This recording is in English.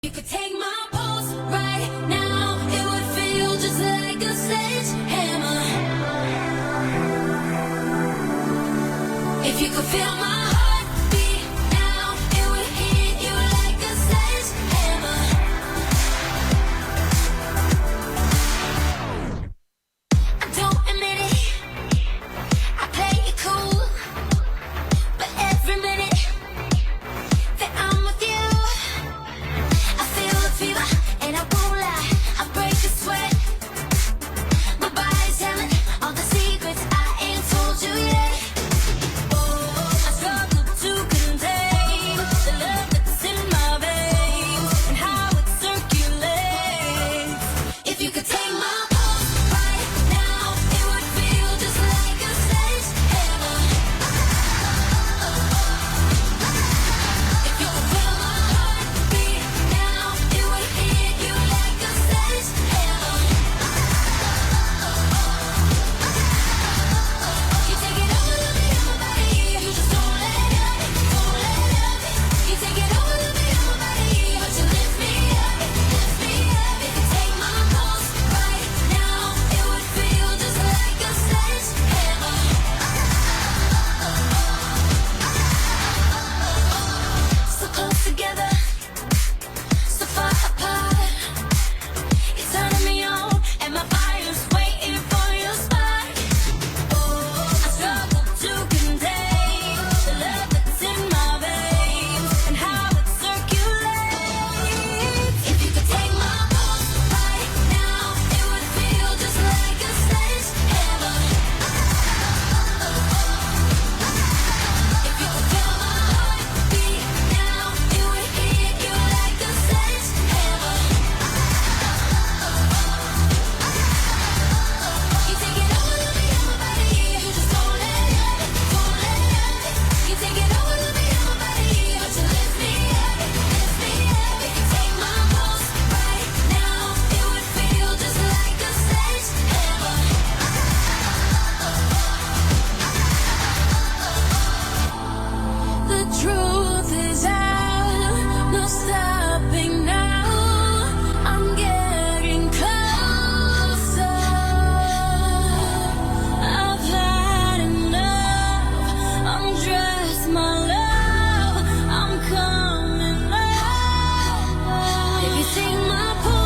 You could take my pulse right now, it would feel just like a sledgehammer. If you could feel my heartbeat now, it would hit you like a sledgehammer. I don't admit it, I play it cool, but every minute that I'm with you, I feel a fever, and I won't lie, I break a sweat. My body's telling all the secrets I ain't told you yet. Oh, I struggle to contain the love that's in my veins and how it circulates. If you could take my pulse right now, it would feel just like a sledgehammer. If you could feel my heartbeat now, it would hit you like a sledgehammer. You take it over, let me in my body. You just don't let up, don't let up. You take it over, let me in my body, but you lift me up, lift me up. If you take my pulse right now, it would feel just like a sledgehammer. So close together, so far apart. You're turning me on, and my fire's waiting for your spark. Oh, I struggle to contain the love that's in my veins and how it circulates. If you could take my pulse right now, it would feel just like a sledgehammer. If you could feel my heartbeat now, it would hit you like a sledgehammer. You take it over, let me in my body. You just don't let up, don't let up. You take it over, let me in my body, but you lift me up, lift me up. If you take my pulse right now, it would feel just like a sledgehammer. The truth is out, no stopping now. I'm getting closer. I've had enough. Undress my love. I'm coming up. If you take my pulse